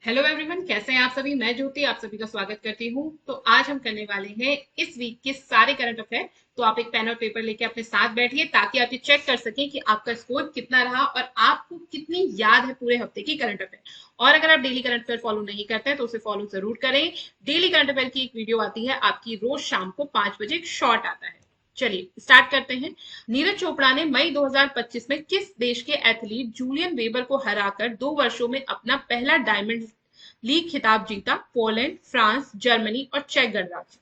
Hello everyone, कैसे हैं आप सभी। मैं ज्योति आप सभी का स्वागत करती हूँ। तो आज हम करने वाले हैं इस वीक के सारे करंट अफेयर। तो आप एक पेन और पेपर लेके अपने साथ बैठिए ताकि आप ये चेक कर सकें कि आपका स्कोर कितना रहा और आपको कितनी याद है पूरे हफ्ते की करंट अफेयर। और अगर आप डेली करंट अफेयर फॉलो नहीं करते हैं तो उसे फॉलो जरूर करें। डेली करंट अफेयर की एक वीडियो आती है आपकी, रोज शाम को 5 बजे एक शॉर्ट आता है। चलिए स्टार्ट करते हैं। नीरज चोपड़ा ने मई 2025 में किस देश के एथलीट जूलियन वेबर को हराकर 2 वर्षों में अपना पहला डायमंड लीग खिताब जीता? पोलैंड, फ्रांस, जर्मनी और चेक गणराज्य।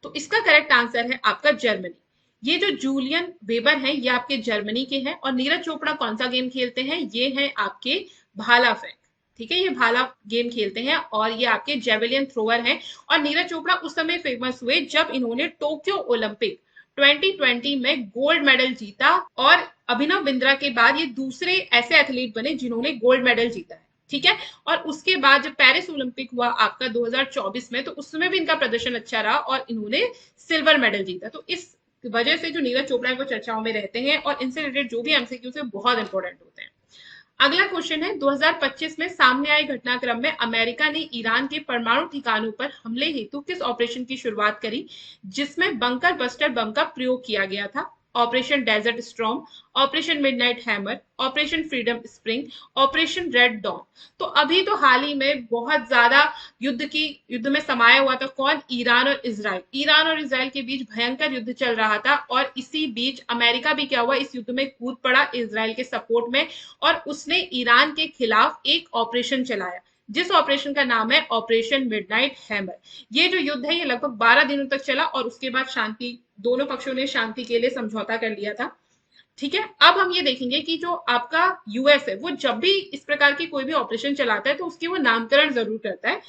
तो इसका करेक्ट आंसर है आपका जर्मनी। ये जो जूलियन वेबर हैं ये आपके जर्मनी के हैं। और नीरज चोपड़ा कौन सा गेम खेलते हैं? ये हैं आपके भाला फेंक। ठीक है, ये भाला गेम खेलते हैं और ये आपके जेवलियन थ्रोअर हैं। और नीरज चोपड़ा उस समय फेमस हुए जब इन्होंने टोक्यो ओलंपिक 2020 में गोल्ड मेडल जीता। और अभिनव बिंद्रा के बाद ये दूसरे ऐसे एथलीट बने जिन्होंने गोल्ड मेडल जीता है। ठीक है। और उसके बाद जब पेरिस ओलंपिक हुआ आपका 2024 में, तो उसमें भी इनका प्रदर्शन अच्छा रहा और इन्होंने सिल्वर मेडल जीता। तो इस वजह से जो नीरज चोपड़ा है वो चर्चाओं में रहते हैं और इनसे रिलेटेड जो भी एमसीक्यू है बहुत इंपॉर्टेंट होते हैं। अगला क्वेश्चन है, 2025 में सामने आए घटनाक्रम में अमेरिका ने ईरान के परमाणु ठिकानों पर हमले हेतु किस ऑपरेशन की शुरुआत करी जिसमें बंकर बस्टर बम का प्रयोग किया गया था? Operation Desert Storm, Operation Midnight Hammer, Operation Freedom Spring, Operation Red Dawn. तो अभी तो हाल ही में बहुत ज्यादा युद्ध में समाया हुआ था कौन? ईरान और इसराइल। ईरान और इसराइल के बीच भयंकर युद्ध चल रहा था और इसी बीच अमेरिका भी क्या हुआ, इस युद्ध में कूद पड़ा इसराइल के सपोर्ट में। और उसने ईरान के खिलाफ एक ऑपरेशन चलाया जिस ऑपरेशन का नाम है ऑपरेशन मिडनाइट हैमर। ये जो युद्ध है ये लगभग 12 दिनों तक चला और उसके बाद शांति, दोनों पक्षों ने शांति के लिए समझौता कर लिया था। ठीक है। अब हम ये देखेंगे कि जो आपका यूएस है वो जब भी इस प्रकार की कोई भी ऑपरेशन चलाता है तो उसकी वो नामकरण जरूर करता है।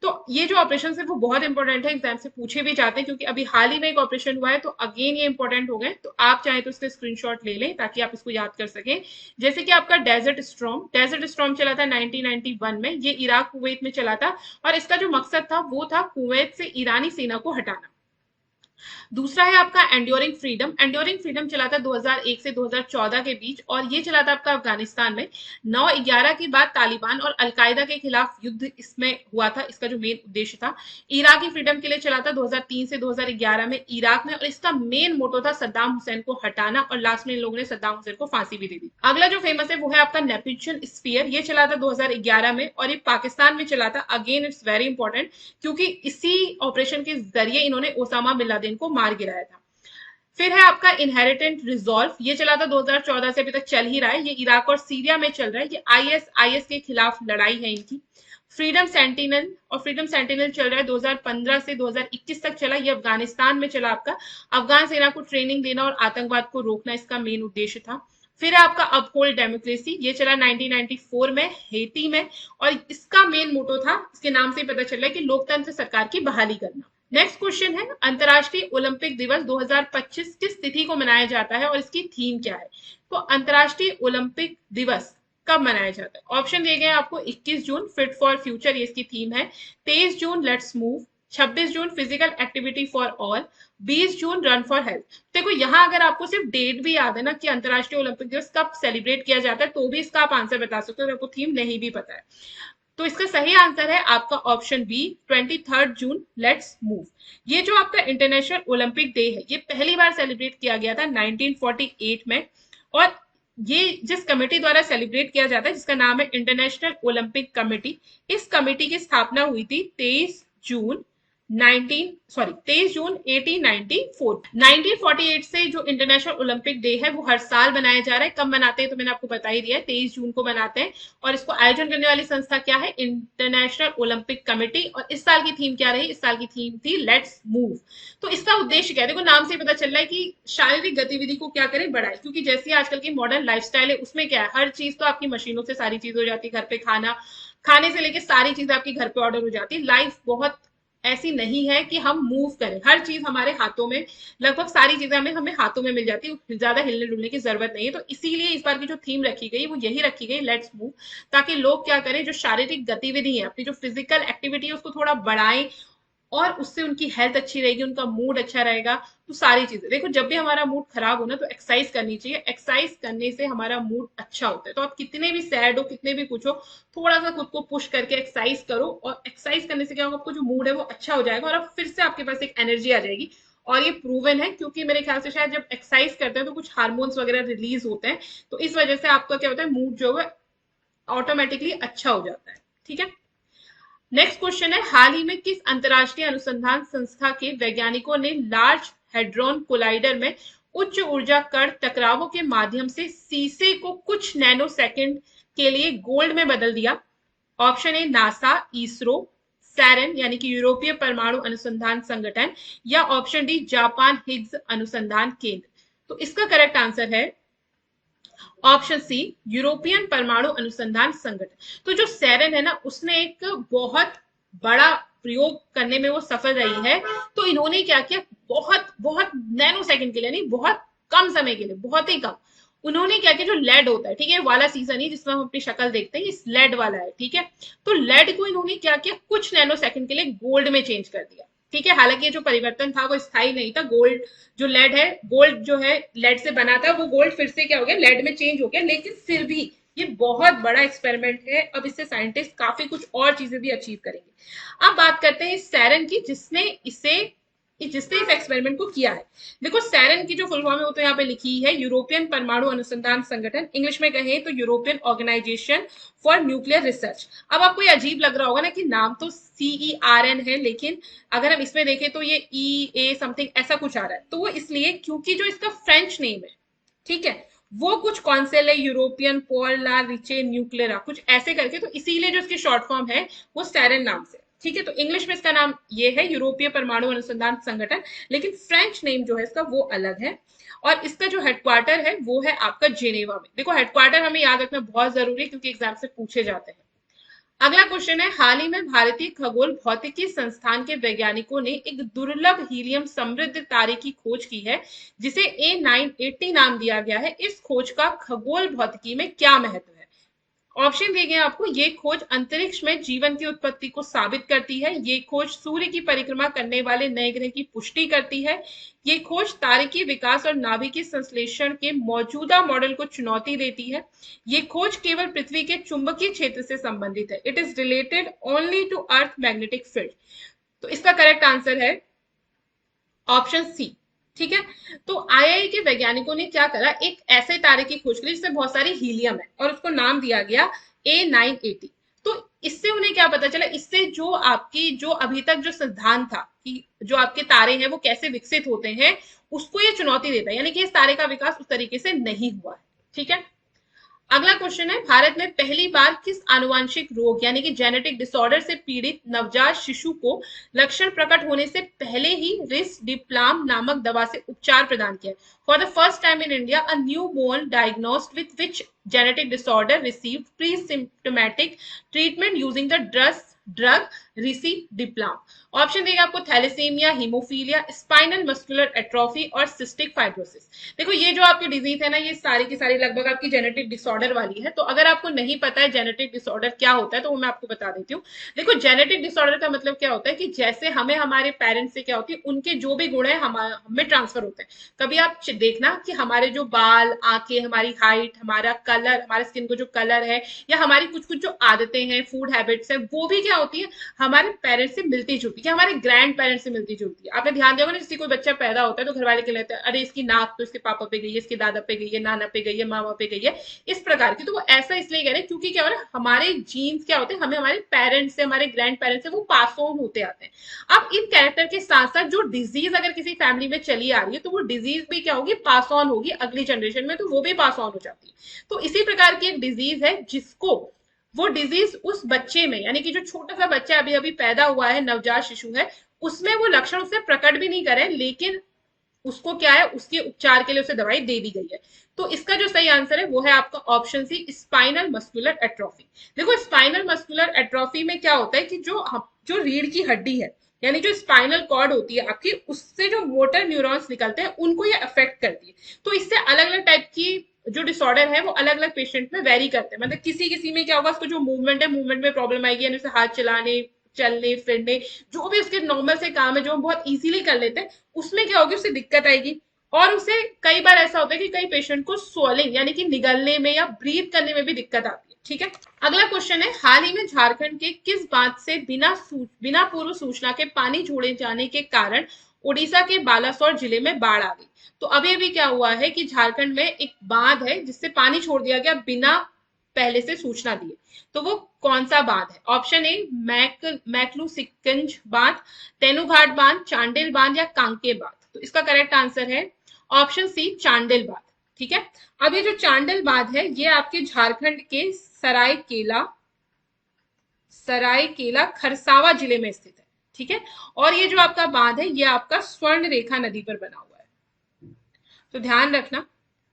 तो ये जो ऑपरेशन है वो बहुत इंपॉर्टेंट है, एग्जाम से पूछे भी जाते हैं क्योंकि अभी हाल ही में एक ऑपरेशन हुआ है तो अगेन ये इंपॉर्टेंट हो गए। तो आप चाहे तो इसका स्क्रीनशॉट ले लें ताकि आप इसको याद कर सकें। जैसे कि आपका डेजर्ट स्टॉर्म चला था 1991 में, ये इराक कुवैत में चला था और इसका जो मकसद था वो था कुवैत से ईरानी सेना को हटाना। दूसरा है आपका एंड्योरिंग फ्रीडम। एंड्योरिंग फ्रीडम चला था 2001 से 2014 के बीच और ये चला था आपका अफगानिस्तान में। 9/11 के बाद तालिबान और अलकायदा के खिलाफ युद्ध इसमें हुआ था, इसका जो मेन उद्देश्य था। इराकी फ्रीडम के लिए चला था 2003 से 2011 में इराक में और इसका मेन मोटो था सद्दाम हुसैन को हटाना और लास्ट में इन लोगों ने सद्दाम हुसैन को फांसी भी दे दी। अगला जो फेमस है वो है आपका नेपच्यून स्फीयर। ये चला था 2011 में और ये पाकिस्तान में चला था। अगेन इट्स वेरी इंपॉर्टेंट क्योंकि इसी ऑपरेशन के जरिए इन्होंने ओसामा बिन लादेन को मार गिराया था। फिर है आपका इनहेरिटेंट रिजॉल्व। ये चला था 2014 से अभी तक चल ही रहा है। ये इराक और सीरिया में चल रहा है। ये आईएस के खिलाफ लड़ाई है इनकी। फ्रीडम सेंटिनल चल रहा है 2015 से 2021 तक चला। ये अफगानिस्तान में चला आपका। अफगान सेना को ट्रेनिंग देना और आतंकवाद को रोकना इसका मेन उद्देश्य था। फिर है आपका अपहोल्ड डेमोक्रेसी। ये चला 1994 में हेती में और इसका मेन मोटो था, इसके नाम से पता चल रहा है कि लोकतंत्र सरकार की बहाली करना। नेक्स्ट क्वेश्चन है, अंतर्राष्ट्रीय ओलंपिक दिवस 2025 किस तिथि को मनाया जाता है और इसकी थीम क्या है? तो अंतर्राष्ट्रीय ओलंपिक दिवस कब मनाया जाता है? ऑप्शन दिए गए आपको। 21 जून फिट फॉर फ्यूचर ये इसकी थीम है। 23 जून let's move, 26 June physical activity for all, 20 June run for health. देखो यहाँ अगर आपको सिर्फ डेट भी याद है ना कि अंतर्राष्ट्रीय ओलंपिक दिवस कब सेलिब्रेट किया जाता है तो भी इसका आप आंसर बता सकते हो अगर आपको थीम नहीं भी पता है। तो इसका सही आंसर है आपका option B, 23 June let's move. ये जो आपका इंटरनेशनल ओलंपिक डे है ये पहली बार सेलिब्रेट किया गया था 1948 में। और ये जिस कमेटी द्वारा सेलिब्रेट किया जाता है जिसका नाम है इंटरनेशनल ओलंपिक कमेटी, इस कमेटी की स्थापना हुई थी 23 जून 1894। 1948 से जो इंटरनेशनल ओलंपिक डे है वो हर साल मनाया जा रहा है। कब मनाते हैं तो मैंने आपको बता ही दिया है, 23 जून को मनाते हैं। और इसको आयोजन करने वाली संस्था क्या है? International Olympic committee. और इस साल की थीम क्या रही? इस साल की थीम थी लेट्स मूव। तो इसका उद्देश्य क्या है? देखो नाम से पता चल रहा है कि शारीरिक गतिविधि को क्या करें, बढ़ाए। क्योंकि जैसी आजकल की मॉडर्न लाइफस्टाइल है उसमें क्या है, हर चीज तो आपकी मशीनों से सारी चीज हो जाती है। घर पे खाने से लेके सारी चीज आपकी घर पे ऑर्डर हो जाती है। लाइफ बहुत ऐसी नहीं है कि हम मूव करें, हर चीज हमारे हाथों में, लगभग सारी चीजें हमें हाथों में मिल जाती है, ज्यादा हिलने डुलने की जरूरत नहीं है। तो इसीलिए इस बार की जो थीम रखी गई वो यही रखी गई, लेट्स मूव। ताकि लोग क्या करें, जो शारीरिक गतिविधि है, अपनी जो फिजिकल एक्टिविटी है उसको थोड़ा बढ़ाएं और उससे उनकी हेल्थ अच्छी रहेगी, उनका मूड अच्छा रहेगा। तो सारी चीजें देखो, जब भी हमारा मूड खराब हो ना तो एक्सरसाइज करनी चाहिए। एक्सरसाइज करने से हमारा मूड अच्छा होता है। तो आप कितने भी सैड हो, कितने भी कुछ हो, थोड़ा सा खुद को पुश करके एक्सरसाइज करो, और एक्सरसाइज करने से क्या होगा, आपको जो मूड है वो अच्छा हो जाएगा और आप फिर से आपके पास एक एनर्जी आ जाएगी। और ये प्रूवन है, क्योंकि मेरे ख्याल से शायद जब एक्सरसाइज करते हैं तो कुछ हार्मोन्स वगैरह रिलीज होते हैं, तो इस वजह से आपका क्या होता है, मूड जो है ऑटोमेटिकली अच्छा हो जाता है। ठीक है। नेक्स्ट क्वेश्चन है, हाल ही में किस अंतरराष्ट्रीय अनुसंधान संस्था के वैज्ञानिकों ने लार्ज हेड्रॉन कोलाइडर में उच्च ऊर्जा कण टकरावों के माध्यम से शीशे को कुछ नैनो सेकंड के लिए गोल्ड में बदल दिया? ऑप्शन ए नासा, इसरो, सैरन यानी कि यूरोपीय परमाणु अनुसंधान संगठन, या ऑप्शन डी जापान हिग्स अनुसंधान केंद्र। तो इसका करेक्ट आंसर है ऑप्शन सी, यूरोपियन परमाणु अनुसंधान संगठन। तो जो सेरेन है ना, उसने एक बहुत बड़ा प्रयोग करने में वो सफल रही है। तो इन्होंने क्या किया, बहुत बहुत नैनो सेकंड के लिए, नहीं बहुत कम समय के लिए, बहुत ही कम, उन्होंने क्या किया, जो लेड होता है, ठीक है, वाला सीजन ही जिसमें हम अपनी शक्ल देखते हैं, इस लेड वाला है, ठीक है। तो लेड को इन्होंने क्या किया, कुछ नैनो सेकंड के लिए गोल्ड में चेंज कर दिया। ठीक है, हालांकि ये जो परिवर्तन था वो स्थायी नहीं था। गोल्ड जो लेड है, गोल्ड जो है लेड से बना था, वो गोल्ड फिर से क्या हो गया, लेड में चेंज हो गया। लेकिन फिर भी ये बहुत बड़ा एक्सपेरिमेंट है। अब इससे साइंटिस्ट काफी कुछ और चीजें भी अचीव करेंगे। अब बात करते हैं इस सैरन की, जिसने इस एक्सपेरिमेंट को किया है। देखो, सैरन की जो फुल फॉर्म है वो तो यहाँ पे लिखी है, यूरोपियन परमाणु अनुसंधान संगठन, इंग्लिश में कहें तो European Organisation for Nuclear Research. अब आपको ये अजीब लग रहा होगा ना कि नाम तो CERN है, लेकिन अगर हम इसमें देखें तो ये EA समथिंग ऐसा कुछ आ रहा है। तो वो इसलिए क्योंकि जो इसका फ्रेंच नेम है, ठीक है, वो कुछ कौंसिल है यूरोपियन पॉल ला रिचे न्यूक्लेरा, कुछ ऐसे करके, तो इसीलिए जो इसकी शॉर्ट फॉर्म है वो सैरन नाम से। ठीक है, तो इंग्लिश में इसका नाम ये है, यूरोपीय परमाणु अनुसंधान संगठन, लेकिन फ्रेंच नेम जो है इसका वो अलग है। और इसका जो हेडक्वार्टर है वो है आपका जेनेवा में। देखो, हेडक्वार्टर हमें याद रखना बहुत जरूरी है, क्योंकि एग्जाम से पूछे जाते हैं। अगला क्वेश्चन है, हाल ही में भारतीय खगोल भौतिकी संस्थान के वैज्ञानिकों ने एक दुर्लभ हीलियम समृद्ध तारे की खोज की है, जिसे A980 नाम दिया गया है। इस खोज का खगोल भौतिकी में क्या महत्व है? ऑप्शन दिए गए आपको। ये खोज अंतरिक्ष में जीवन की उत्पत्ति को साबित करती है। ये खोज सूर्य की परिक्रमा करने वाले नए ग्रह की पुष्टि करती है। ये खोज तारकीय विकास और नाभिकीय संश्लेषण के मौजूदा मॉडल को चुनौती देती है। ये खोज केवल पृथ्वी के चुंबकीय क्षेत्र से संबंधित है। It is related only to earth magnetic field. तो इसका करेक्ट आंसर है ऑप्शन सी। ठीक है, तो IIA के वैज्ञानिकों ने क्या करा, एक ऐसे तारे की खोज करी जिसमें बहुत सारी हीलियम है और उसको नाम दिया गया A980। तो इससे उन्हें क्या पता चला, इससे जो अभी तक जो सिद्धांत था कि जो आपके तारे हैं वो कैसे विकसित होते हैं, उसको ये चुनौती देता है, यानी कि इस तारे का विकास उस तरीके से नहीं हुआ है। ठीक है। अगला क्वेश्चन है, भारत में पहली बार किस आनुवांशिक रोग यानी कि जेनेटिक डिसऑर्डर से पीड़ित नवजात शिशु को लक्षण प्रकट होने से पहले ही रिस्डिप्लाम नामक दवा से उपचार प्रदान किया? For the first time in India, a newborn diagnosed with which genetic disorder received presymptomatic treatment using the drug risdiplam. Option देगा आपको, thalassemia, haemophilia, spinal muscular atrophy और सिस्टिक फाइब्रोसिस। देखो, ये जो आपकी डिजीज है ना, ये सारी की सारी लगभग आपकी जेनेटिक डिसऑर्डर वाली है। तो अगर आपको नहीं पता है जेनेटिक डिसऑर्डर क्या होता है, तो वो मैं आपको बता देती हूँ। देखो, जेनेटिक डिसऑर्डर का मतलब क्या होता है कि जैसे हमें हमारे पेरेंट्स से क्या होती है, उनके जो भी गुण है हमें ट्रांसफर होते हैं। कभी आप देखना कि हमारे जो बाल, आंखें, हमारी हाइट, हमारा कलर, हमारे स्किन को जो कलर है, या हमारी कुछ कुछ जो आदतें हैं, फूड हैबिट्स हैं, वो भी क्या होती है, हमारे पेरेंट्स से मिलती जुलती है, हमारे ग्रैंड पेरेंट्स से मिलती जुलती है। आपने ध्यान दिया होगा ना, जैसे कोई बच्चा पैदा होता है तो घर वाले कहते हैं, अरे इसकी नाक तो इसके पापा पे गई है, इसके दादा पे गई है, नाना पे गई है, मामा पे गई है, इस प्रकार की। तो वो ऐसा इसलिए कह रहे हैं क्योंकि क्या हो रहा है, हमारे जीन्स क्या होते हैं, हमें हमारे पेरेंट्स से, हमारे ग्रैंड पेरेंट्स से वो पास ऑन होते आते हैं। अब इन कैरेक्टर के साथ साथ जो डिजीज अगर किसी फैमिली में चली आ रही है, तो वो डिजीज भी क्या होगी, पास ऑन होगी अगली जनरेशन में, तो वो भी पास ऑन हो जाती है। तो इसी प्रकार की एक डिजीज है जिसको वो डिजीज उस बच्चे में, यानी कि जो छोटा सा बच्चा अभी अभी पैदा हुआ है, नवजात शिशु है, उसमें वो लक्षण उससे प्रकट भी नहीं करे, लेकिन उसको क्या है, उसके उपचार के लिए उसे दवाई दे दी गई है। तो इसका जो सही आंसर है वो है आपका option C, spinal muscular atrophy. देखो, स्पाइनल मस्कुलर एट्रोफी में क्या होता है कि जो रीढ़ की हड्डी है, यानी जो स्पाइनल कॉर्ड होती है आपकी, उससे जो मोटर न्यूरॉन्स निकलते हैं, उनको ये अफेक्ट करती है। तो इससे अलग अलग टाइप की जो डिसऑर्डर है वो अलग अलग पेशेंट में वेरी करते हैं। मतलब किसी किसी में क्या होगा, उसको जो मूवमेंट है, मूवमेंट में प्रॉब्लम आएगी, यानी उसे हाथ चलाने चलने फिरने, जो भी उसके नॉर्मल से काम है जो हम बहुत इजीली कर लेते हैं, उसमें क्या होगी, उसे दिक्कत आएगी। और उसे कई बार ऐसा होता है कि कई पेशेंट को स्वॉलिंग यानी कि निगलने में या ब्रीथ करने में भी दिक्कत आती है। ठीक है, अगला क्वेश्चन है, हाल ही में झारखंड के किस बात से बिना पूर्व सूचना के पानी छोड़े जाने के कारण उड़ीसा के बालासोर जिले में बाढ़ आ गई? तो अभी अभी क्या हुआ है कि झारखंड में एक बांध है जिससे पानी छोड़ दिया गया बिना पहले से सूचना दिए। तो वो कौन सा बांध है? ऑप्शन ए मैक्लूसिकगंज बांध, तेनुघाट बांध, चांडिल बांध या कांके बांध। तो इसका करेक्ट आंसर है ऑप्शन सी, चांडिल बांध। ठीक है, अब ये जो चांडिल बांध है ये आपके झारखंड के सरायकेला खरसावा जिले में स्थित है। ठीक है, और ये जो आपका बांध है ये आपका स्वर्ण रेखा नदी पर बना हुआ है। तो ध्यान रखना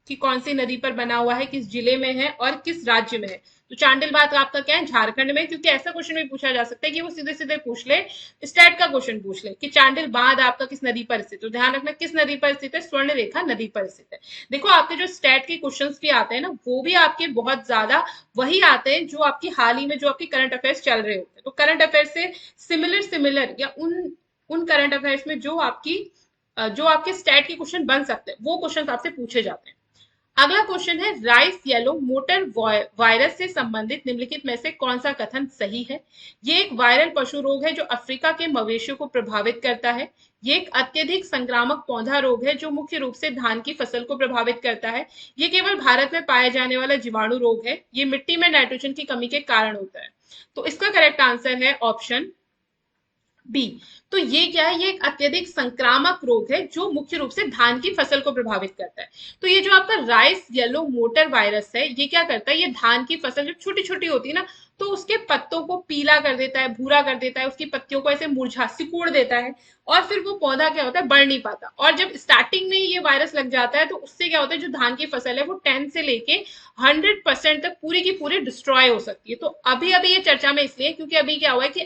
कि कौन सी नदी पर बना हुआ है, किस जिले में है और किस राज्य में है। तो चांडिल बांध आपका क्या है, झारखंड में। क्योंकि ऐसा क्वेश्चन भी पूछा जा सकता है कि वो सीधे सीधे पूछ ले, स्टैट का क्वेश्चन पूछ ले कि चांडिल बांध आपका किस नदी पर स्थित। तो ध्यान रखना किस नदी पर स्थित है, स्वर्ण रेखा नदी पर स्थित है। देखो आपके जो स्टैट के क्वेश्चंस भी आते हैं ना, वो भी आपके बहुत ज्यादा वही आते हैं जो आपकी हाल ही में जो आपकी करंट अफेयर्स चल रहे होते हैं। तो करंट अफेयर से सिमिलर या उन करंट अफेयर्स में जो आपके स्टैट के क्वेश्चन बन सकते हैं, वो क्वेश्चन आपसे पूछे जाते हैं। अगला क्वेश्चन है, राइस येलो मोटर वायरस से संबंधित निम्नलिखित में से कौन सा कथन सही है? ये एक वायरल पशु रोग है जो अफ्रीका के मवेशियों को प्रभावित करता है। ये एक अत्यधिक संक्रामक पौधा रोग है जो मुख्य रूप से धान की फसल को प्रभावित करता है। ये केवल भारत में पाया जाने वाला जीवाणु रोग है। ये मिट्टी में नाइट्रोजन की कमी के कारण होता है। तो इसका करेक्ट आंसर है ऑप्शन बी। तो ये क्या है, ये एक अत्यधिक संक्रामक रोग है जो मुख्य रूप से धान की फसल को प्रभावित करता है। तो ये जो आपका राइस येलो मोटर वायरस है ये क्या करता है, ये धान की फसल जब छोटी छोटी होती है ना, तो उसके पत्तों को पीला कर देता है, भूरा कर देता है, उसकी पत्तियों को ऐसे मुरझा सिकुड़ देता है, और फिर वो पौधा क्या होता है, बढ़ नहीं पाता। और जब स्टार्टिंग में ये वायरस लग जाता है तो उससे क्या होता है, जो धान की फसल है वो 10 से लेके 100% तक पूरी की पूरी डिस्ट्रॉय हो सकती है। तो अभी अभी ये चर्चा में इसलिए क्योंकि अभी क्या हुआ है कि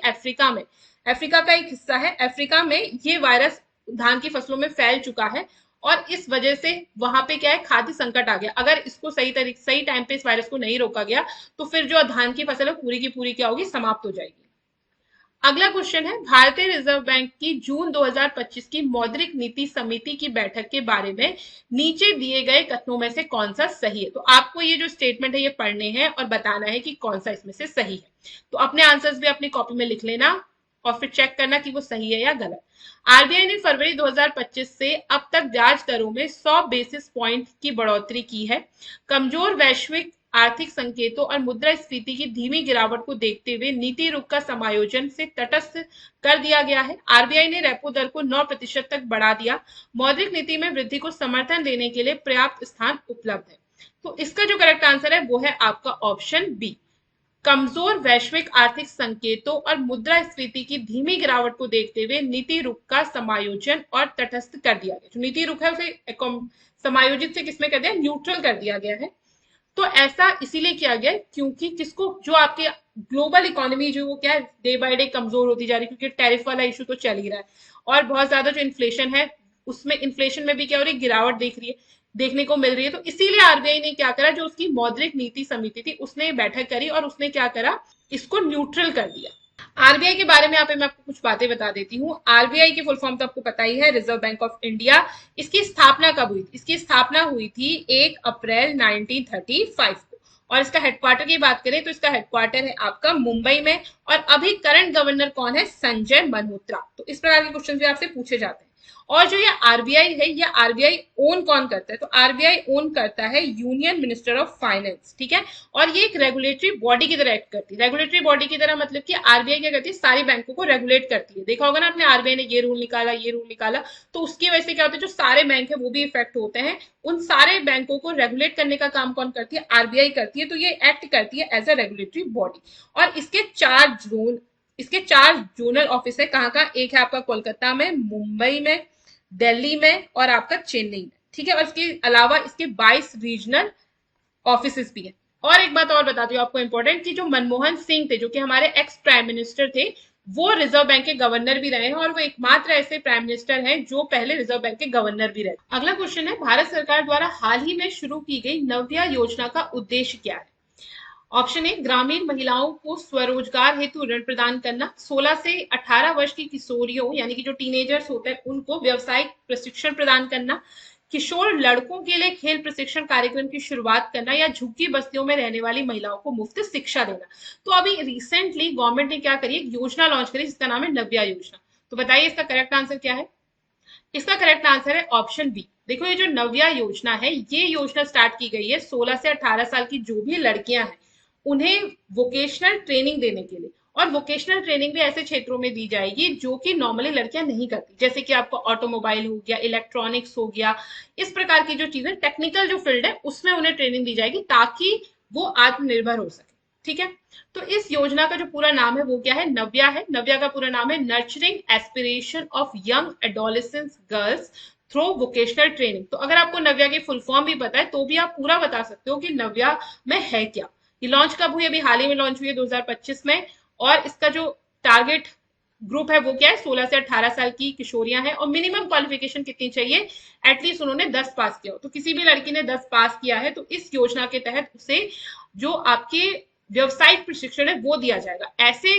अफ्रीका का एक हिस्सा है, अफ्रीका में ये वायरस धान की फसलों में फैल चुका है, और इस वजह से वहां पे क्या है, खाद्य संकट आ गया। अगर इसको सही टाइम पे इस वायरस को नहीं रोका गया तो फिर जो धान की फसल है पूरी की पूरी क्या होगी, समाप्त हो जाएगी। अगला क्वेश्चन है, भारतीय रिजर्व बैंक की जून 2025 की मौद्रिक नीति समिति की बैठक के बारे में नीचे दिए गए कथनों में से कौन सा सही है? तो आपको ये जो स्टेटमेंट है ये पढ़ने हैं और बताना है कि कौन सा इसमें से सही है। तो अपने आंसर्स भी अपनी कॉपी में लिख लेना और फिर चेक करना कि वो सही है या गलत। आरबीआई ने फरवरी 2025 से अब तक ब्याज दरों में 100 बेसिस पॉइंट की बढ़ोतरी की है। कमजोर वैश्विक आर्थिक संकेतों और मुद्रास्फीति की धीमी गिरावट को देखते हुए नीति रुख का समायोजन से तटस्थ कर दिया गया है। आरबीआई ने रेपो दर को 9% तक बढ़ा दिया। मौद्रिक नीति में वृद्धि को समर्थन देने के लिए पर्याप्त स्थान उपलब्ध है। तो इसका जो करेक्ट आंसर है वो है आपका ऑप्शन बी। कमजोर वैश्विक आर्थिक संकेतों और मुद्रास्फीति की धीमी गिरावट को देखते हुए नीति रुख का समायोजन और तटस्थ कर दिया गया। जो नीति रुख है उसे समायोजित से किसमें कर दिया, न्यूट्रल कर दिया गया है। तो ऐसा इसीलिए किया गया क्योंकि किसको, जो आपके ग्लोबल इकोनॉमी जो वो क्या है, डे बाय डे कमजोर होती जा रही है, क्योंकि टैरिफ वाला इशू तो चल ही रहा है, और बहुत ज्यादा जो इन्फ्लेशन है उसमें इन्फ्लेशन में भी क्या हो रही है, गिरावट देखने को मिल रही है। तो इसीलिए आरबीआई ने क्या करा, जो उसकी मौद्रिक नीति समिति थी उसने बैठक करी और उसने क्या करा, इसको न्यूट्रल कर दिया। आरबीआई के बारे में यहाँ पे मैं आपको कुछ बातें बता देती हूँ। आरबीआई की फुल फॉर्म तो आपको पता ही है, रिजर्व बैंक ऑफ इंडिया। इसकी स्थापना कब हुई थी? इसकी स्थापना हुई थी 1 अप्रैल 1935 को। और इसका हेडक्वार्टर की बात करें तो इसका हेडक्वार्टर है आपका मुंबई में। और अभी करंट गवर्नर कौन है? संजय मल्होत्रा। तो इस प्रकार के क्वेश्चन भी आपसे पूछे जाते हैं। और जो ये आरबीआई है, ये आरबीआई ओन कौन करता है? तो आरबीआई ओन करता है यूनियन मिनिस्टर ऑफ फाइनेंस। ठीक है, और ये एक रेगुलेटरी बॉडी की तरह एक्ट करती है। रेगुलेटरी बॉडी की तरह मतलब कि आरबीआई क्या करती है, सारी बैंकों को रेगुलेट करती है। देखा होगा ना आपने, आरबीआई ने ये रूल निकाला, तो उसकी वजह से क्या होता है, जो सारे बैंक है वो भी इफेक्ट होते हैं। उन सारे बैंकों को रेगुलेट करने का काम कौन करती है? आरबीआई करती है। तो ये एक्ट करती है एज अ रेगुलेटरी बॉडी। और इसके चार जोनल ऑफिस है। कहाँ का? एक है आपका कोलकाता में, मुंबई में, दिल्ली में और आपका चेन्नई में। ठीक है, और इसके अलावा इसके 22 रीजनल ऑफिसेस भी हैं। और एक बात और बताती हूँ आपको इंपॉर्टेंट, कि जो मनमोहन सिंह थे, जो कि हमारे एक्स प्राइम मिनिस्टर थे, वो रिजर्व बैंक के गवर्नर भी रहे हैं, और वो एकमात्र ऐसे प्राइम मिनिस्टर हैं जो पहले रिजर्व बैंक के गवर्नर भी रहे। अगला क्वेश्चन है, भारत सरकार द्वारा हाल ही में शुरू की गई नव्या योजना का उद्देश्य क्या है? ऑप्शन ए, ग्रामीण महिलाओं को स्वरोजगार हेतु ऋण प्रदान करना। 16 से 18 वर्ष की किशोरियों यानी कि जो टीनेजर्स होते हैं उनको व्यवसायिक प्रशिक्षण प्रदान करना। किशोर लड़कों के लिए खेल प्रशिक्षण कार्यक्रम की शुरुआत करना, या झुग्गी बस्तियों में रहने वाली महिलाओं को मुफ्त शिक्षा देना। तो अभी रिसेंटली गवर्नमेंट ने क्या करी, एक योजना लॉन्च करी जिसका नाम है नव्या योजना। तो बताइए इसका करेक्ट आंसर क्या है। इसका करेक्ट आंसर है ऑप्शन बी। देखो ये जो नव्या योजना है, ये योजना स्टार्ट की गई है 16 से 18 साल की जो भी लड़कियां हैं उन्हें वोकेशनल ट्रेनिंग देने के लिए। और वोकेशनल ट्रेनिंग भी ऐसे क्षेत्रों में दी जाएगी जो कि नॉर्मली लड़कियां नहीं करती, जैसे कि आपको ऑटोमोबाइल हो गया, इलेक्ट्रॉनिक्स हो गया, इस प्रकार की जो चीजें टेक्निकल जो फील्ड है उसमें उन्हें ट्रेनिंग दी जाएगी ताकि वो आत्मनिर्भर हो सके। ठीक है, तो इस योजना का जो पूरा नाम है वो क्या है, नव्या है। नव्या का पूरा नाम है nurturing aspiration of young adolescent girls through vocational training. तो अगर आपको नव्या की फुल फॉर्म भी पता है तो भी आप पूरा बता सकते हो कि नव्या में है क्या। ये लॉन्च कब हुई, अभी हाल ही में लॉन्च हुई है 2025 में। और इसका जो टारगेट ग्रुप है वो क्या है, 16 से 18 साल की किशोरियां हैं। और मिनिमम क्वालिफिकेशन कितनी चाहिए, एटलीस्ट उन्होंने 10 पास किया हो। तो किसी भी लड़की ने 10 पास किया है तो इस योजना के तहत उसे जो आपके व्यवसायिक प्रशिक्षण है वो दिया जाएगा ऐसे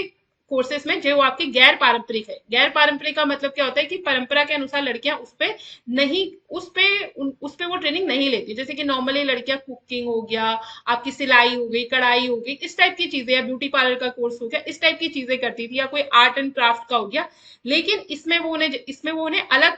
कोर्सेस में जो आपके गैर पारंपरिक है। गैर पारंपरिक का मतलब क्या होता है कि परंपरा के अनुसार लड़कियां उस पे वो ट्रेनिंग नहीं लेती। जैसे कि नॉर्मली लड़कियां कुकिंग हो गया, आपकी सिलाई हो गई, कढ़ाई हो गई, इस टाइप की चीजें, या ब्यूटी पार्लर का कोर्स हो गया, इस टाइप की चीजें करती थी, या कोई आर्ट एंड क्राफ्ट का हो गया। लेकिन इसमें वो उन्हें अलग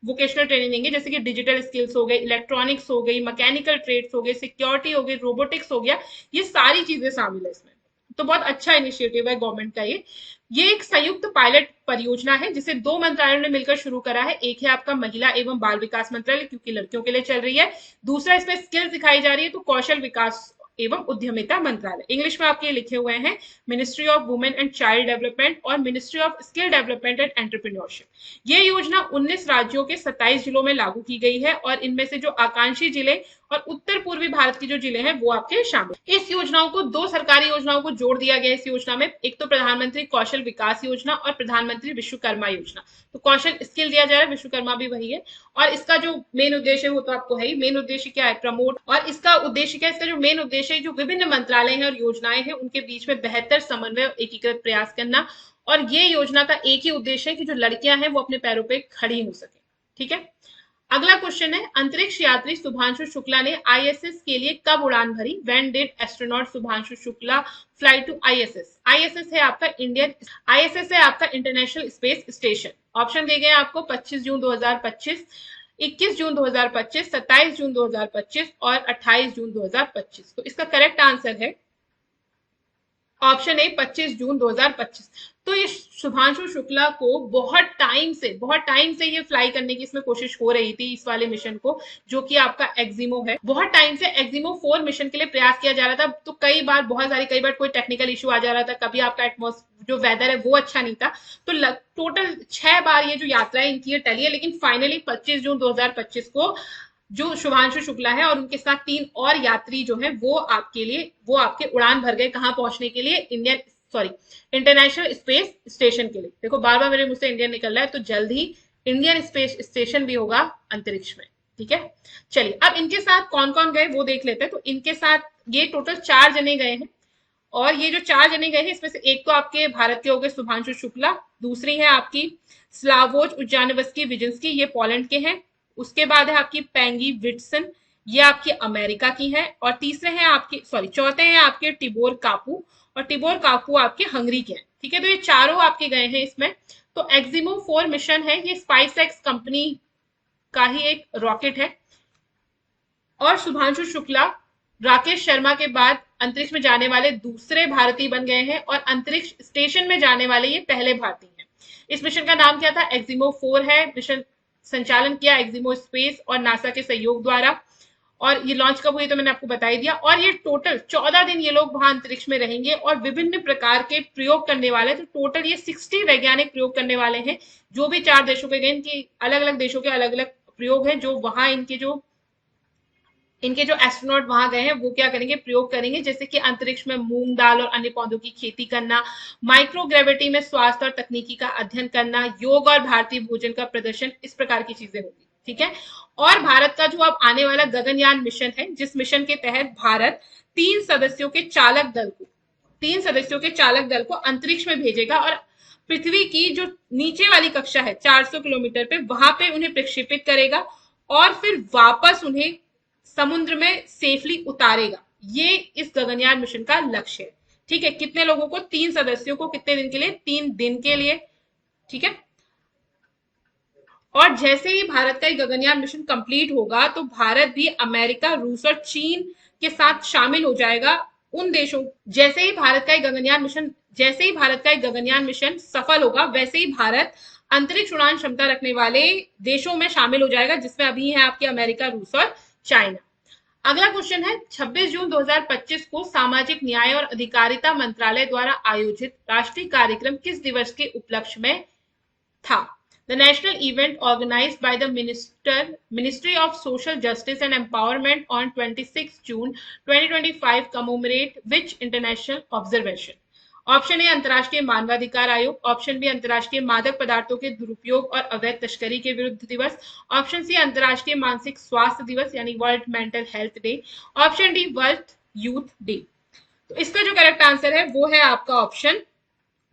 वोकेशनल ट्रेनिंग देंगे, जैसे कि डिजिटल स्किल्स हो गए, इलेक्ट्रॉनिक्स हो गई, मैकेनिकल ट्रेड्स हो गए, सिक्योरिटी हो गई, रोबोटिक्स हो गया, ये सारी चीजें शामिल है इसमें। तो बहुत अच्छा इनिशिएटिव है गवर्नमेंट का ये एक संयुक्त पायलट परियोजना है जिसे 2 मंत्रालयों ने मिलकर शुरू करा है। एक है आपका महिला एवं बाल विकास मंत्रालय, क्योंकि लड़कियों के लिए चल रही है। दूसरा इसमें स्किल सिखाई जा रही है तो कौशल विकास एवं उद्यमिता मंत्रालय। इंग्लिश में आपके लिखे हुए हैं ministry of women and child development और ministry of skill development and entrepreneurship. ये योजना 19 राज्यों के 27 जिलों में लागू की गई है और इनमें से जो आकांक्षी जिले और उत्तर पूर्वी भारत के जो जिले हैं वो आपके शामिल। इस योजनाओं को 2 सरकारी योजनाओं को जोड़ दिया गया इस योजना में। एक तो प्रधानमंत्री कौशल विकास योजना और प्रधानमंत्री विश्वकर्मा योजना। तो कौशल स्किल दिया जा रहा है, विश्वकर्मा भी वही है। और इसका जो मेन उद्देश्य है वो तो आपको है ही। मेन उद्देश्य क्या है, प्रमोट। और इसका उद्देश्य क्या है, इसका जो मेन उद्देश्य है, जो विभिन्न मंत्रालय हैं और योजनाएं हैं उनके बीच में बेहतर समन्वय और एकीकृत प्रयास करना। और ये योजना का एक ही उद्देश्य है कि जो लड़कियां हैं वो अपने पैरों पे खड़ी हो सके। ठीक है, अगला क्वेश्चन है, अंतरिक्ष यात्री शुभांशु शुक्ला ने आईएसएस के लिए कब उड़ान भरी। When did astronaut Shubhanshu Shukla fly to ISS. ISS है आपका इंटरनेशनल स्पेस स्टेशन। ऑप्शन दिए गए आपको 25 जून 2025, 21 जून 2025, 27 जून 2025 और 28 जून 2025। तो इसका करेक्ट आंसर है ऑप्शन ए 25 जून 2025। तो ये शुभांशु शुक्ला को बहुत टाइम से ये फ्लाई करने की इसमें कोशिश हो रही थी, इस वाले मिशन को, जो कि आपका एक्सिमो है। बहुत टाइम से एक्सिमो 4 मिशन के लिए प्रयास किया जा रहा था। तो कई बार कोई टेक्निकल इश्यू आ जा रहा था, कभी आपका एटमॉस्फेयर जो वेदर है वो अच्छा नहीं था। तो टोटल 6 बार ये जो यात्रा है इनकी ये टली है। लेकिन फाइनली 25 जून 2025 को जो शुभांशु शुक्ला है और उनके साथ 3 और यात्री जो है वो आपके उड़ान भर गए, कहां पहुंचने के लिए, इंटरनेशनल स्पेस स्टेशन के लिए। देखो बार बार मेरे मुंह से इंडियन निकल रहा है, तो जल्द ही इंडियन स्पेस स्टेशन भी होगा अंतरिक्ष में। ठीक है, चलिए अब इनके साथ कौन कौन गए वो देख लेते हैं। तो इनके साथ ये टोटल 4 जने गए हैं। और ये जो 4 जने गए हैं इसमें से एक तो आपके भारत के हो गए शुभांशु शुक्ला, दूसरी है आपकी स्लावोज उजानवस्की विजिंस्की, ये पोलैंड के हैं। उसके बाद है आपकी पेंगी विटसन, ये आपकी अमेरिका की है। और चौथे हैं आपके टिबोर कापू, और टिबोर कापू आपके हंगरी के हैं। ठीक है, तो ये चारों आपके गए हैं इसमें। तो एक्सिमो 4 मिशन है, ये स्पाइसएक्स कंपनी का ही एक रॉकेट है। और शुभांशु शुक्ला राकेश शर्मा के बाद अंतरिक्ष में जाने वाले दूसरे भारतीय बन गए हैं और अंतरिक्ष स्टेशन में जाने वाले ये पहले भारतीय हैं। इस मिशन का नाम क्या था, एक्सिमो 4 है। मिशन संचालन किया एक्सिमो स्पेस और नासा के सहयोग द्वारा। और ये लॉन्च कब हुई तो मैंने आपको बता ही दिया। और ये टोटल 14 दिन ये लोग वहां अंतरिक्ष में रहेंगे और विभिन्न प्रकार के प्रयोग करने वाले। तो टोटल ये 60 वैज्ञानिक प्रयोग करने वाले हैं। जो भी 4 देशों के गए, इनकी अलग अलग देशों के अलग अलग प्रयोग हैं जो वहां इनके जो एस्ट्रोनॉट वहां गए हैं वो क्या करेंगे, प्रयोग करेंगे। जैसे कि अंतरिक्ष में मूंग दाल और अन्य पौधों की खेती करना, माइक्रोग्रेविटी में स्वास्थ्य और तकनीकी का अध्ययन करना, योग और भारतीय भोजन का प्रदर्शन, इस प्रकार की चीजें होगी। ठीक है। और भारत का जो अब आने वाला गगनयान मिशन है, जिस मिशन के तहत भारत तीन सदस्यों के चालक दल को अंतरिक्ष में भेजेगा और पृथ्वी की जो नीचे वाली कक्षा है 400 किलोमीटर पे, वहां पे उन्हें प्रक्षेपित करेगा और फिर वापस उन्हें समुद्र में सेफली उतारेगा। ये इस गगनयान मिशन का लक्ष्य है। ठीक है, कितने लोगों को? 3 सदस्यों को। कितने दिन के लिए? 3 दिन के लिए। ठीक है। और जैसे ही भारत का गगनयान मिशन कंप्लीट होगा तो भारत भी अमेरिका, रूस और चीन के साथ शामिल हो जाएगा उन देशों। जैसे ही भारत का गगनयान मिशन सफल होगा, वैसे ही भारत अंतरिक्ष उड़ान क्षमता रखने वाले देशों में शामिल हो जाएगा, जिसमें अभी है आपके अमेरिका, रूस और चाइना। अगला क्वेश्चन है, 26 जून 2025 को सामाजिक न्याय और अधिकारिता मंत्रालय द्वारा आयोजित राष्ट्रीय कार्यक्रम किस दिवस के उपलक्ष्य में था? The national event organized by the Ministry of Social Justice and Empowerment on 26 June 2025 commemorate which international observation? Option A अंतर्राष्ट्रीय मानवाधिकार आयोग, ऑप्शन बी अंतर्राष्ट्रीय मादक पदार्थों के दुरुपयोग और अवैध तस्करी के विरुद्ध दिवस, ऑप्शन सी अंतर्राष्ट्रीय मानसिक स्वास्थ्य दिवस यानी world mental health day, option D world youth day. तो इसका जो करेक्ट आंसर है वो है आपका ऑप्शन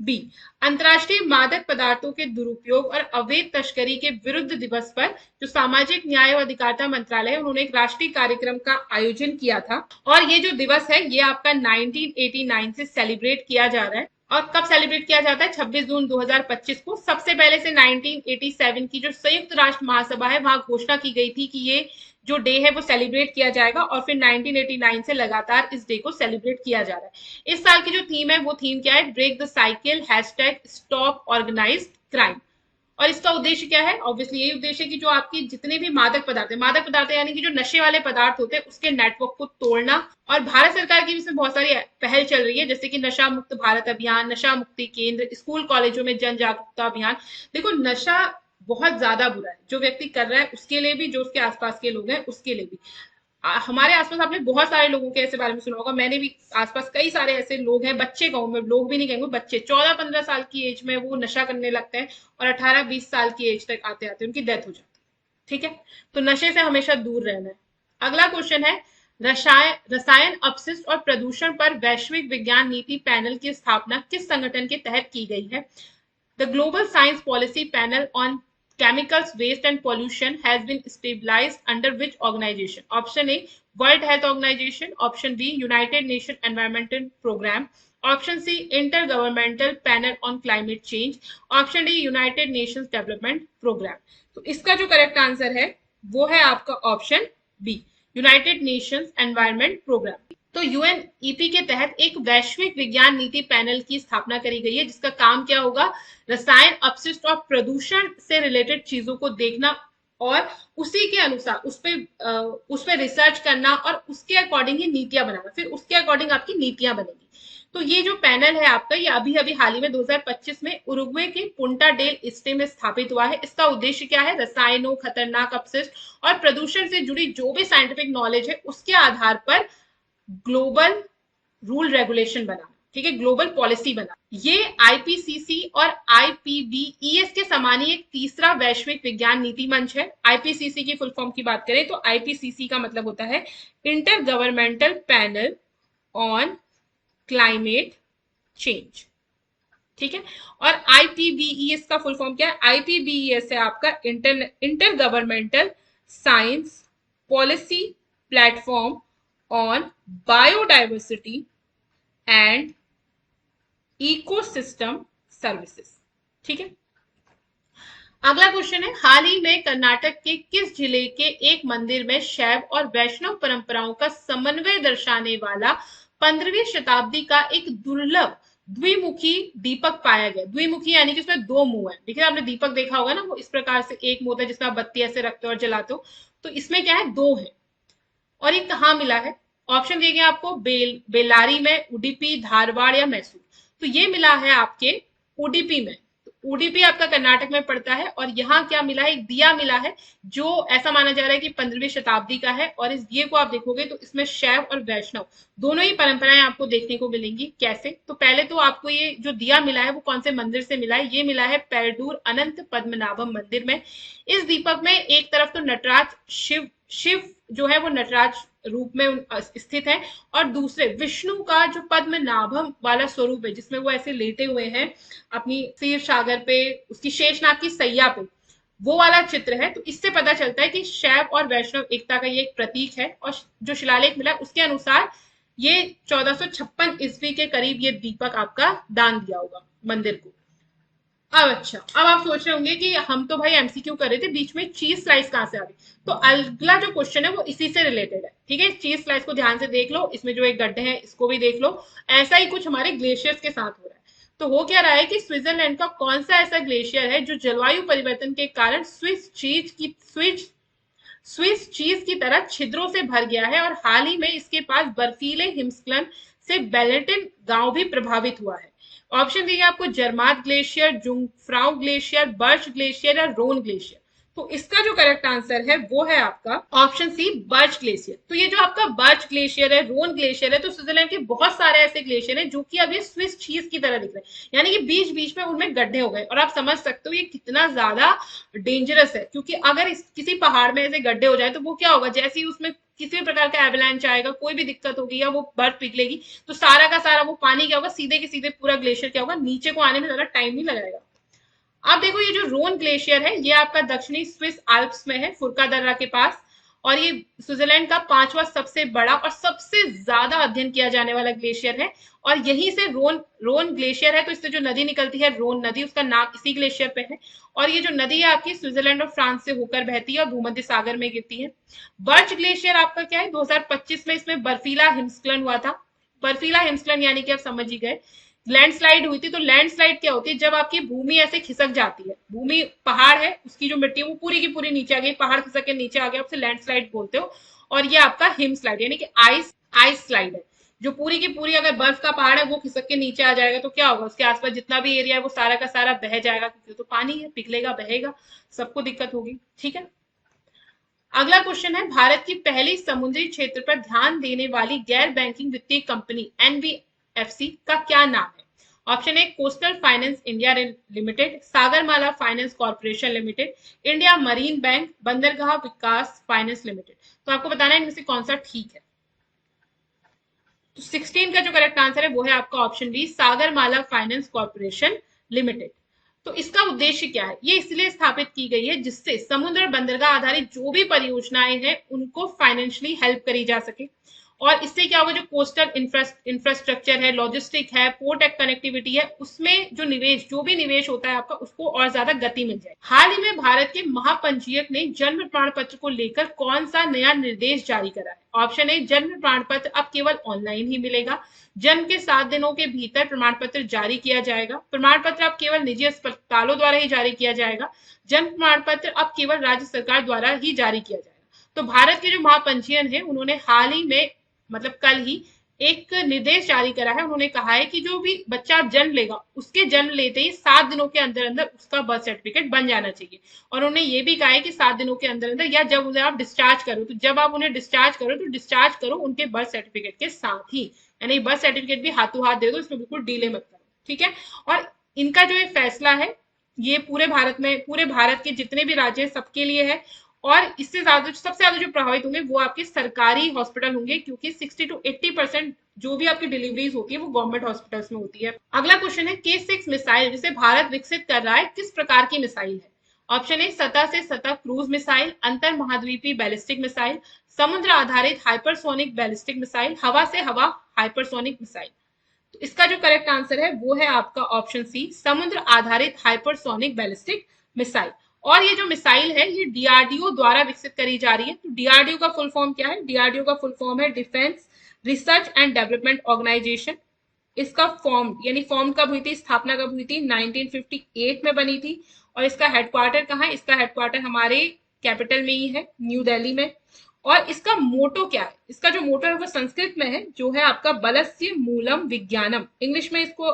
बी, अंतर्राष्ट्रीय मादक पदार्थों के दुरुपयोग और अवैध तस्करी के विरुद्ध दिवस पर जो सामाजिक न्याय और अधिकारिता मंत्रालय है, उन्होंने एक राष्ट्रीय कार्यक्रम का आयोजन किया था। और ये जो दिवस है ये आपका 1989 से सेलिब्रेट किया जा रहा है। और कब सेलिब्रेट किया जाता है? 26 जून 2025 को। सबसे पहले से 1987 की जो संयुक्त राष्ट्र महासभा है, वहां घोषणा की गई थी कि ये जो डे है वो सेलिब्रेट किया जाएगा और फिर 1989 से लगातार इस डे को सेलिब्रेट किया जा रहा है। इस साल की जो थीम है वो थीम क्या है? Break the cycle, #stop organised crime. और इसका उद्देश्य क्या है? ऑब्वियसली यही उद्देश्य है कि जो आपकी जितने भी मादक पदार्थ यानी कि जो नशे वाले पदार्थ होते हैं उसके नेटवर्क को तोड़ना। और भारत सरकार की भी इसमें बहुत सारी पहल चल रही है, जैसे कि नशा मुक्त भारत अभियान, नशा मुक्ति केंद्र, स्कूल कॉलेजों में जन जागरूकता अभियान। देखो, नशा बहुत ज्यादा बुरा है, जो व्यक्ति कर रहा है उसके लिए भी, जो उसके आसपास के लोग हैं उसके लिए भी। हमारे आसपास आपने बहुत सारे लोगों के ऐसे बारे में सुना होगा, मैंने भी आसपास कई सारे ऐसे लोग हैं, बच्चे कहूं मैं, लोग भी नहीं कहेंगे, बच्चे 14-15 साल की एज में वो नशा करने लगते हैं और 18-20 साल की एज तक आते आते उनकी डेथ हो जाती है। ठीक है, तो नशे से हमेशा दूर रहना है। अगला क्वेश्चन है, रसायन अपशिष्ट और प्रदूषण पर वैश्विक विज्ञान नीति पैनल की स्थापना किस संगठन के तहत की गई है? The Global Science Policy Panel on Chemicals, Waste and Pollution has been stabilized under which organization? Option A, World Health Organization. Option B, United Nations Environmental Program. Option C, Intergovernmental Panel on Climate Change. Option D, United Nations Development Program. तो इसका जो correct answer है वो है आपका option B, United Nations Environment Programme. तो UNEP के तहत एक वैश्विक विज्ञान नीति पैनल की स्थापना करी गई है, जिसका काम क्या होगा? रसायन अपशिष्ट और प्रदूषण से रिलेटेड चीजों को देखना और उसी के अनुसार उस पे रिसर्च करना और उसके अकॉर्डिंग ही नीतियां बनाना, फिर उसके अकॉर्डिंग आपकी नीतियां बनेगी। तो ये जो पैनल है आपका, ये अभी अभी हाल ही में 2025 में उरुग्वे के पुंटा डेल इस्टे में स्थापित हुआ है। इसका उद्देश्य क्या है? रसायनों, खतरनाक अपशिष्ट और प्रदूषण से जुड़ी जो भी साइंटिफिक नॉलेज है उसके आधार पर ग्लोबल रूल रेगुलेशन बना, ठीक है, ग्लोबल पॉलिसी बना। ये आईपीसीसी और आईपीबीईएस के समान ही एक तीसरा वैश्विक विज्ञान नीति मंच है। आईपीसीसी की फुल फॉर्म की बात करें तो आईपीसीसी का मतलब होता है inter governmental panel on climate change, ठीक है। और आईपीबीईएस का फुल फॉर्म क्या है? आईपीबीईएस है आपका inter governmental science policy platform on biodiversity and ecosystem services, ठीक है। अगला क्वेश्चन है, हाल ही में कर्नाटक के किस जिले के एक मंदिर में शैव और वैष्णव परंपराओं का समन्वय दर्शाने वाला 15वीं शताब्दी का एक दुर्लभ द्विमुखी दीपक पाया गया? द्विमुखी यानी कि उसमें दो मुंह है। देखिए, आपने दीपक देखा होगा ना, वो इस प्रकार से एक मुंह होता है जिसमें आप बत्ती ऐसे रखते हो और जलाते हो, तो इसमें क्या है? दो है। और ये कहाँ मिला है? ऑप्शन दिए गए आपको, बेलारी में, उडुपी, धारवाड़ या मैसूर। तो ये मिला है आपके उडुपी में। तो उडुपी आपका कर्नाटक में पड़ता है और यहाँ क्या मिला है, एक दिया मिला है जो ऐसा माना जा रहा है कि 15वीं शताब्दी का है। और इस दिए को आप देखोगे तो इसमें शैव और वैष्णव दोनों ही परंपराएं आपको देखने को मिलेंगी। कैसे? तो पहले तो आपको ये जो दिया मिला है वो कौन से मंदिर से मिला है, ये मिला है पेरडूर अनंत पद्मनाभम मंदिर में। इस दीपक में एक तरफ तो नटराज शिव जो है वो नटराज रूप में स्थित है और दूसरे विष्णु का जो पद्मनाभम वाला स्वरूप है जिसमें वो ऐसे लेटे हुए हैं अपनी क्षीर सागर पे, उसकी शेषनाग की सैया पे, वो वाला चित्र है। तो इससे पता चलता है कि शैव और वैष्णव एकता का ये एक प्रतीक है। और जो शिलालेख मिला उसके अनुसार ये 1456 ईस्वी के करीब ये दीपक आपका दान दिया होगा मंदिर को। अब अच्छा, अब आप सोच रहे होंगे कि हम तो भाई एमसीक्यू कर रहे थे, बीच में चीज स्लाइस कहां से आ गई? तो अगला जो क्वेश्चन है वो इसी से रिलेटेड है। ठीक है, चीज स्लाइस को ध्यान से देख लो, इसमें जो एक गड्ढे हैं इसको भी देख लो। ऐसा ही कुछ हमारे ग्लेशियर्स के साथ हो रहा है। तो हो क्या रहा है कि स्विट्जरलैंड का कौन सा ऐसा ग्लेशियर है जो जलवायु परिवर्तन के कारण स्विस चीज की तरह छिद्रों से भर गया है और हाल ही में इसके पास बर्फीले हिमस्खलन से बेलेटिन गांव भी प्रभावित हुआ है। ऑप्शन देंगे आपको जर्मात ग्लेशियर, जुंगफ्राउ ग्लेशियर, बर्च ग्लेशियर या रोन ग्लेशियर। तो इसका जो करेक्ट आंसर है वो है आपका ऑप्शन सी, बर्च ग्लेशियर। तो ये जो आपका बर्च ग्लेशियर है, रोन ग्लेशियर है, तो स्विट्जरलैंड के बहुत सारे ऐसे ग्लेशियर हैं जो कि अभी स्विस चीज की तरह दिख रहे हैं, यानी कि बीच बीच में उनमें गड्ढे हो गए। और आप समझ सकते हो ये कितना ज्यादा डेंजरस है, क्योंकि अगर किसी पहाड़ में ऐसे गड्ढे हो जाए तो वो क्या होगा, जैसे ही उसमें किसी भी प्रकार का एवलांच आएगा, कोई भी दिक्कत होगी या वो बर्फ पिघलेगी तो सारा का सारा वो पानी क्या होगा, सीधे के सीधे पूरा ग्लेशियर क्या होगा, नीचे को आने में ज्यादा टाइम नहीं लगाएगा। आप देखो ये जो रोन ग्लेशियर है ये आपका दक्षिणी स्विस आल्प्स में है, फुरका दर्रा के पास। और ये स्विट्जरलैंड का 5वां सबसे बड़ा और सबसे ज्यादा अध्ययन किया जाने वाला ग्लेशियर है। और यहीं से रोन ग्लेशियर है तो इससे जो नदी निकलती है रोन नदी, उसका नाम इसी ग्लेशियर पे है। और ये जो नदी है आपकी स्विट्जरलैंड और फ्रांस से होकर बहती है और भूमध्य सागर में गिरती है। बर्च ग्लेशियर आपका क्या है, 2025 में इसमें बर्फीला हिमस्खलन हुआ था। बर्फीला हिमस्खलन यानी कि आप समझ ही गए, लैंडस्लाइड हुई थी। तो लैंडस्लाइड क्या होती है, जब आपकी भूमि ऐसे खिसक जाती है, भूमि पहाड़ है उसकी जो मिट्टी है वो पूरी की पूरी नीचे आ गई, पहाड़ खिसक के नीचे आ गया, आपसे लैंडस्लाइड बोलते हो। और ये आपका हिम स्लाइड यानी कि आइस स्लाइड है, जो पूरी की पूरी अगर बर्फ का पहाड़ है वो खिसक के नीचे आ जाएगा तो क्या होगा, उसके आसपास जितना भी एरिया है वो सारा का सारा बह जाएगा, क्योंकि तो पानी है, पिघलेगा बहेगा, सबको दिक्कत होगी। ठीक है, अगला क्वेश्चन है, भारत की पहली समुद्री क्षेत्र पर ध्यान देने वाली गैर बैंकिंग वित्तीय कंपनी एनबीएफसी का क्या नाम है? ऑप्शन ए, coastal finance India limited, Sagarmala Finance Corporation limited, India marine bank, बंदरगाह विकास फाइनेंस लिमिटेड। तो आपको बताना है इनमें से कौन सा ठीक है। तो 16 का जो करेक्ट आंसर है वो है आपका option B, Sagarmala Finance Corporation Limited. तो इसका उद्देश्य क्या है, ये इसलिए स्थापित की गई है जिससे समुद्र और बंदरगाह आधारित जो भी परियोजनाएं हैं उनको फाइनेंशियली हेल्प करी जा सके। और इससे क्या होगा, जो कोस्टल इंफ्रास्ट्रक्चर है, लॉजिस्टिक है, पोर्ट कनेक्टिविटी है, उसमें जो निवेश, जो भी निवेश होता है आपका, उसको और ज्यादा गति मिल जाए। हाल ही में भारत के महापंजीयक ने जन्म प्रमाण पत्र को लेकर कौन सा नया निर्देश जारी करा है? ऑप्शन ए, जन्म प्रमाण पत्र अब केवल ऑनलाइन ही मिलेगा, जन्म के 7 दिनों के भीतर प्रमाण पत्र जारी किया जाएगा, प्रमाण पत्र अब केवल निजी अस्पतालों द्वारा ही जारी किया जाएगा, जन्म प्रमाण पत्र अब केवल राज्य सरकार द्वारा ही जारी किया जाएगा। तो भारत के जो महापंजीयन है उन्होंने हाल ही में, मतलब कल ही, एक निर्देश जारी करा है। उन्होंने कहा है कि जो भी बच्चा जन्म लेगा उसके जन्म लेते ही 7 दिनों के अंदर अंदर उसका बर्थ सर्टिफिकेट बन जाना चाहिए। और उन्होंने ये भी कहा है कि 7 दिनों के अंदर अंदर, या जब उन्हें आप डिस्चार्ज करो, तो जब आप उन्हें डिस्चार्ज करो तो डिस्चार्ज करो उनके बर्थ सर्टिफिकेट के साथ ही, यानी बर्थ सर्टिफिकेट भी हाथों हाथ दे दो, इसमें बिल्कुल डीले मत करो। ठीक है, और इनका जो ये फैसला है ये पूरे भारत में, पूरे भारत के जितने भी राज्य हैं सबके लिए है। और इससे ज्यादा, सबसे ज्यादा जो प्रभावित होंगे वो आपके सरकारी हॉस्पिटल होंगे, क्योंकि 60 to 80% जो भी आपकी डिलीवरीज होती है वो गवर्नमेंट हॉस्पिटल्स में होती है। अगला क्वेश्चन है, K6 मिसाइल जिसे भारत विकसित कर रहा है किस प्रकार की मिसाइल है? ऑप्शन ए, सतह से सतह क्रूज मिसाइल, अंतर महाद्वीपीय बैलिस्टिक मिसाइल, समुद्र आधारित हाइपरसोनिक बैलिस्टिक मिसाइल, हवा से हवा हाइपरसोनिक मिसाइल। तो इसका जो करेक्ट आंसर है वो है आपका ऑप्शन सी, समुद्र आधारित हाइपरसोनिक बैलिस्टिक मिसाइल। और ये जो मिसाइल है ये डीआरडीओ द्वारा विकसित करी जा रही है। तो डीआरडीओ का फुल फॉर्म क्या है? डीआरडीओ का फुल फॉर्म है Defence Research and Development Organisation. इसका फॉर्म, यानी फॉर्म कब हुई थी, स्थापना कब हुई थी? 1958 में बनी थी। और इसका हेडक्वार्टर कहाँ है? इसका हेडक्वार्टर हमारे कैपिटल में ही है, न्यू दिल्ली में। और इसका मोटो क्या है? इसका जो मोटो है वो संस्कृत में है, जो है आपका बलस्य मूलम विज्ञानम। इंग्लिश में इसको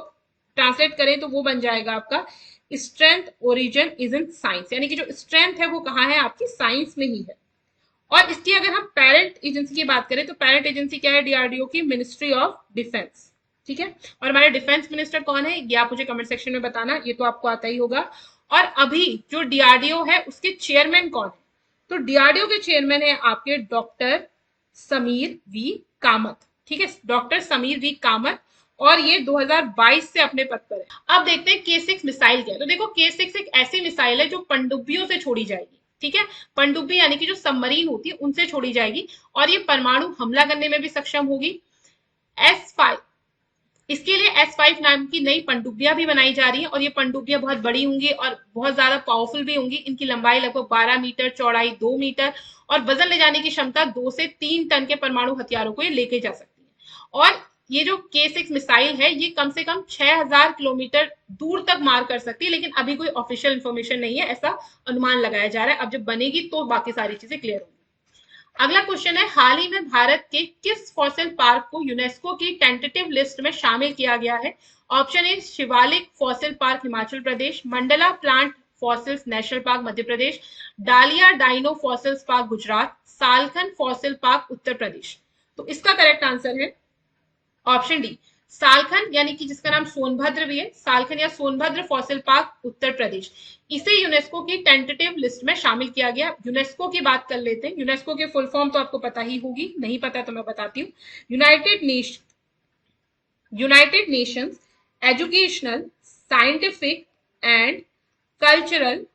ट्रांसलेट करें तो वो बन जाएगा आपका strength origin is in science, यानी कि जो स्ट्रेंथ है वो कहाँ है, आपकी साइंस में ही है। और इसकी अगर हम पेरेंट एजेंसी की बात करें तो पेरेंट एजेंसी क्या है, डीआरडीओ की मिनिस्ट्री ऑफ डिफेंस। ठीक है, और हमारे डिफेंस मिनिस्टर कौन है, ये आप मुझे कमेंट सेक्शन में बताना, ये तो आपको आता ही होगा। और अभी जो डीआरडीओ है उसके चेयरमैन कौन है, तो डीआरडीओ के चेयरमैन है आपके डॉक्टर समीर वी कामत। ठीक है, डॉक्टर समीर वी कामत, और ये 2022 से अपने पद पर है। अब देखते हैं K6 मिसाइल क्या है। तो देखो K6 एक ऐसी मिसाइल है जो पनडुब्बियों से छोड़ी जाएगी। ठीक है, पनडुब्बी यानी कि जो सबमरीन होती है उनसे छोड़ी जाएगी, और ये परमाणु हमला करने में भी सक्षम होगी। S5, इसके लिए S5 नाम की नई पनडुब्बियां भी बनाई जा रही है, और ये पनडुब्बियां बहुत बड़ी होंगी और बहुत ज्यादा पावरफुल भी होंगी। इनकी लंबाई लगभग 12 मीटर, चौड़ाई 2 मीटर, और वजन ले जाने की क्षमता 2 से 3 टन के परमाणु हथियारों को ये लेके जा सकती है। और ये जो K6 मिसाइल है ये कम से कम 6000 किलोमीटर दूर तक मार कर सकती है, लेकिन अभी कोई ऑफिशियल इंफॉर्मेशन नहीं है, ऐसा अनुमान लगाया जा रहा है। अब जब बनेगी तो बाकी सारी चीजें क्लियर होंगी। अगला क्वेश्चन है, हाल ही में भारत के किस फॉसिल पार्क को यूनेस्को की टेंटेटिव लिस्ट में शामिल किया गया है। Option A Shivalik fossil park Himachal Pradesh, Mandla plant fossils national park Madhya Pradesh, Dalia dino fossils park Gujarat, Salkhan fossil park Uttar Pradesh. तो इसका करेक्ट आंसर है ऑप्शन डी, सालखन, यानी कि जिसका नाम सोनभद्र भी है, सालखन या सोनभद्र फॉसिल पार्क उत्तर प्रदेश। इसे यूनेस्को की टेंटेटिव लिस्ट में शामिल किया गया। यूनेस्को की बात कर लेते हैं। यूनेस्को के फुल फॉर्म तो आपको पता ही होगी, नहीं पता तो मैं बताती हूँ। United Nations Educational, Scientific and Cultural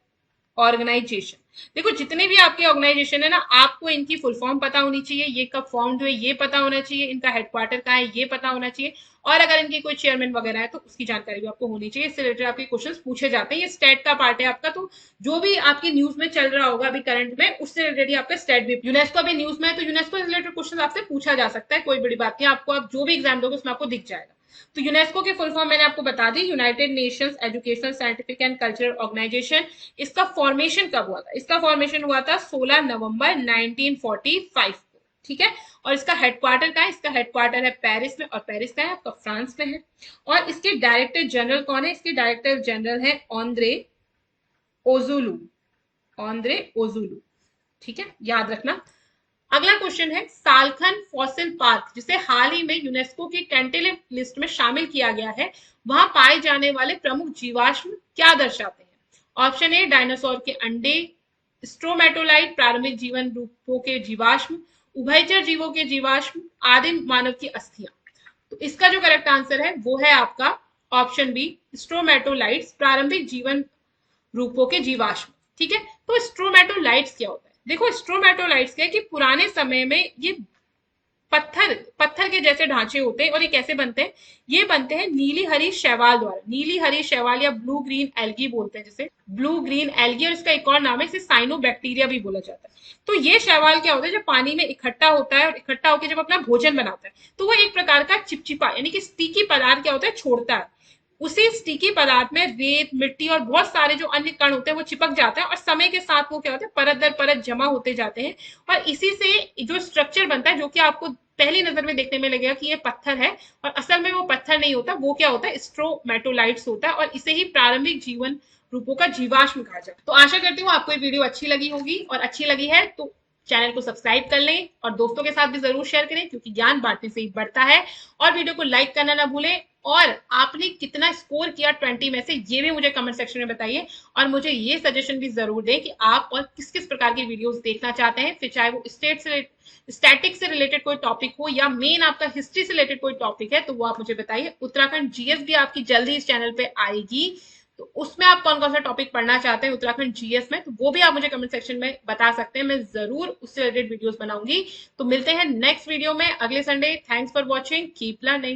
Organisation. देखो जितने भी आपके ऑर्गेनाइजेशन है ना, आपको इनकी फुल फॉर्म पता होनी चाहिए, ये कब फॉर्म हुए ये पता होना चाहिए, इनका हेडक्वार्टर कहाँ है ये पता होना चाहिए, और अगर इनकी कोई चेयरमैन वगैरह है तो उसकी जानकारी भी आपको होनी चाहिए। इससे रिलेटेड आपके क्वेश्चंस पूछे जाते हैं। ये स्टेट का पार्ट है आपका, तो जो भी आपकी न्यूज में चल रहा होगा अभी करंट में, उससे रिलेटेड आपका स्टेट भी, यूनेस्को अभी न्यूज में है तो यूनेस्को से रिलेटेड क्वेश्चन आपसे पूछा जा सकता है, कोई बड़ी बात नहीं, आपको आप जो भी एग्जाम दोगे उसमें आपको दिख जाएगा। तो यूनेस्को की फुल फॉर्म मैंने आपको बता दी, United Nations Educational, Scientific and Cultural Organization. इसका फॉर्मेशन कब हुआ था, इसका फॉर्मेशन हुआ था 16 नवंबर 1945 को। ठीक है, और इसका हेडक्वार्टर कहाँ है, इसका हेडक्वार्टर है पेरिस में, और पेरिस का है आपका फ्रांस में है। और इसके डायरेक्टर जनरल कौन है, इसके डायरेक्टर जनरल है ऑन्द्रे ओजुलू, ऑन्द्रे ओजुलू। ठीक है, याद रखना। अगला क्वेश्चन है, सालखन फॉसिल पार्क जिसे हाल ही में यूनेस्को की टेंटेटिव लिस्ट में शामिल किया गया है, वहां पाए जाने वाले प्रमुख जीवाश्म क्या दर्शाते हैं। ऑप्शन ए डायनासोर के अंडे, स्ट्रोमेटोलाइट प्रारंभिक जीवन रूपों के जीवाश्म, उभयचर जीवों के जीवाश्म, आदिम मानव की अस्थियां। तो इसका जो करेक्ट आंसर है वो है आपका ऑप्शन बी, स्ट्रोमेटोलाइट्स प्रारंभिक जीवन रूपों के जीवाश्म। ठीक है, तो स्ट्रोमेटोलाइट्स क्या होता है, देखो स्ट्रोमेटोलाइट्स क्या है कि पुराने समय में ये पत्थर पत्थर के जैसे ढांचे होते हैं, और ये कैसे बनते हैं, ये बनते हैं नीली हरी शैवाल द्वारा, नीली हरी शैवाल या ब्लू ग्रीन एल्गी बोलते हैं जिसे, ब्लू ग्रीन एल्गी, और इसका एक और नाम है, इसे साइनोबैक्टीरिया भी बोला जाता है। तो ये शैवाल क्या होता है, जब पानी में इकट्ठा होता है और इकट्ठा होकर जब अपना भोजन बनाता है तो वो एक प्रकार का चिपचिपा यानी कि स्टिकी पदार्थ क्या होता है, छोड़ता है। उसी स्टिकी पदार्थ में रेत, मिट्टी और बहुत सारे जो अन्य कण होते हैं वो चिपक जाते हैं, और समय के साथ वो क्या होता है, परत दर परत जमा होते जाते हैं, और इसी से जो स्ट्रक्चर बनता है, जो कि आपको पहली नजर में देखने में लगेगा कि ये पत्थर है, और असल में वो पत्थर नहीं होता, वो क्या होता है, स्ट्रोमेटोलाइट्स होता है, और इसे ही प्रारंभिक जीवन रूपों का जीवाश्म कहा जाता है। तो आशा करती हूँ आपको ये वीडियो अच्छी लगी होगी, और अच्छी लगी है तो चैनल को सब्सक्राइब कर लें, और दोस्तों के साथ भी जरूर शेयर करें, क्योंकि ज्ञान बांटने से ही बढ़ता है। और वीडियो को लाइक करना ना भूलें, और आपने कितना स्कोर किया 20 में से ये भी मुझे कमेंट सेक्शन में बताइए, और मुझे ये सजेशन भी जरूर दें कि आप और किस किस प्रकार की वीडियोस देखना चाहते हैं, फिर चाहे वो स्टैटिक से रिलेटेड कोई टॉपिक हो या मेन आपका हिस्ट्री से रिलेटेड कोई टॉपिक है, तो वो आप मुझे बताइए। उत्तराखंड जीएस भी आपकी जल्दी इस चैनल पे आएगी, तो उसमें आप कौन कौन सा टॉपिक पढ़ना चाहते हैं उत्तराखंड जीएस में, तो वो भी आप मुझे कमेंट सेक्शन में बता सकते हैं, मैं जरूर उससे रिलेटेड वीडियोस बनाऊंगी। तो मिलते हैं नेक्स्ट वीडियो में अगले Sunday. Thanks for watching, keep learning.